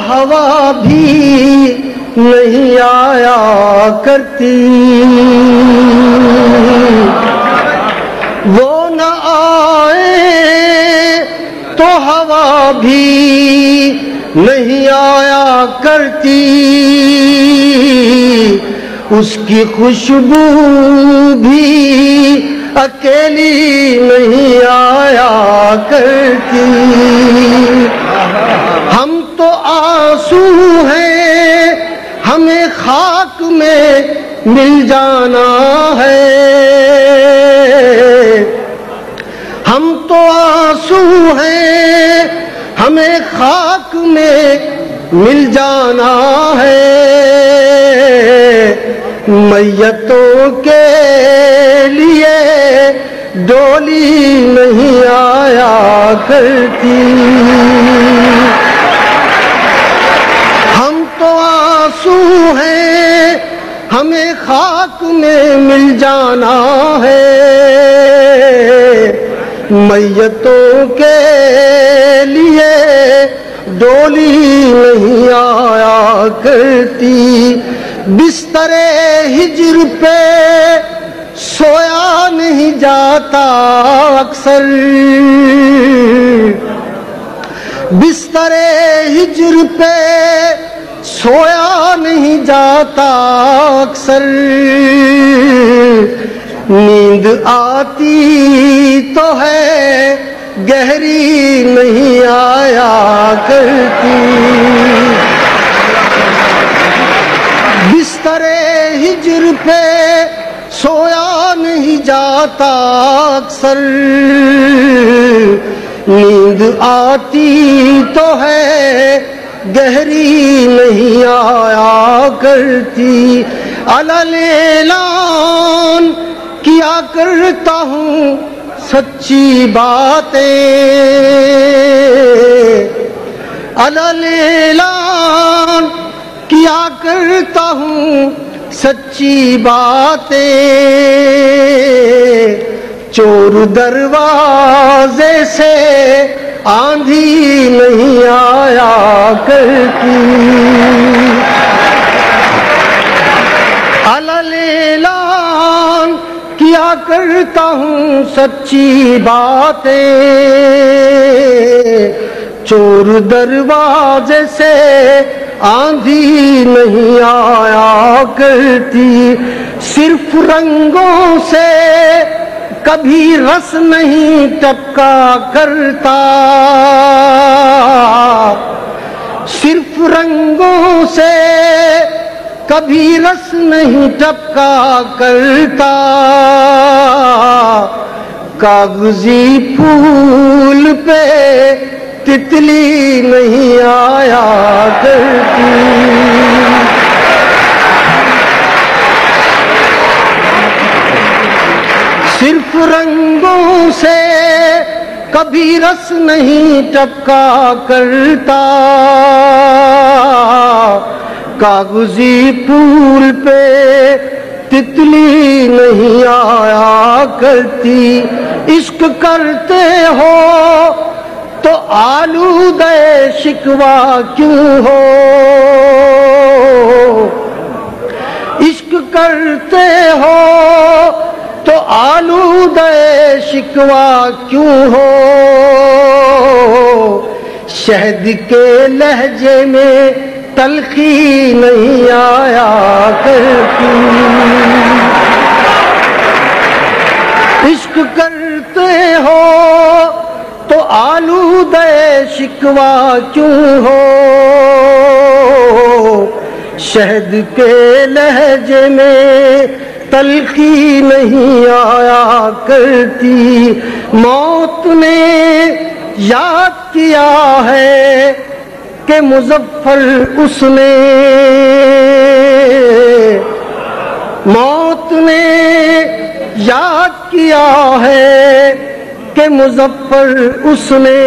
ہوا بھی نہیں آیا کرتی، وہ نہ آئے تو ہوا بھی نہیں آیا کرتی، اس کی خوشبو بھی اکیلی نہیں آیا کرتی۔ ہم تو آنسو ہیں، ہمیں خاک میں مل جانا ہے، ہم تو آنسو ہیں، ہمیں خاک میں مل جانا ہے، میتوں کے لیے ڈولی نہیں آیا کرتی۔ ہم تو آنسو ہیں، ہمیں خاک میں مل جانا ہے، میتوں کے لیے ڈولی نہیں آیا کرتی۔ بستر ہجر پہ سویا نہیں جاتا اکثر، بستر ہجر پہ سویا نہیں جاتا اکثر، نیند آتی تو ہے گہری نہیں آیا کرتی۔ بستر ہجر پہ سویا نہیں جاتا اکثر، نیند آتی تو ہے گہری نہیں آیا کرتی۔ علل اعلان کیا کرتا ہوں سچی باتیں، علل اعلان کیا کرتا ہوں سچی باتیں، چور دروازے سے آندھی نہیں آیا کرتی، علل اعلان کیا کرتا ہوں سچی باتیں، چور دروازے سے آندھی نہیں آیا کرتی۔ صرف رنگوں سے کبھی رس نہیں ٹپکا کرتا، صرف رنگوں سے کبھی رس نہیں ٹپکا کرتا، کاغذی پھول پہ تتلی نہیں آیا کرتی۔ صرف رنگوں سے کبھی رس نہیں ٹپکا کرتا، کاغذی پھول پہ تتلی نہیں آیا کرتی۔ عشق کرتے ہو تو آلودہ شکوہ کیوں ہو، عشق کرتے ہو تو آلودہ شکوہ کیوں ہو، شہد کے لہجے میں تلخی نہیں آیا کرتی۔ عشق کرتے ہو تو آلودہ شکوہ کیوں ہو، شہد کے لہجے میں تلخی نہیں آیا کرتی۔ موت نے یاد کیا ہے کہ مظفر اس نے، موت نے یاد کیا ہے کہ مظفر اس نے،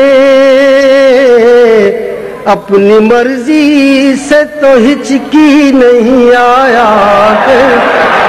اپنی مرضی سے تو ہچکی نہیں آیا کرتی۔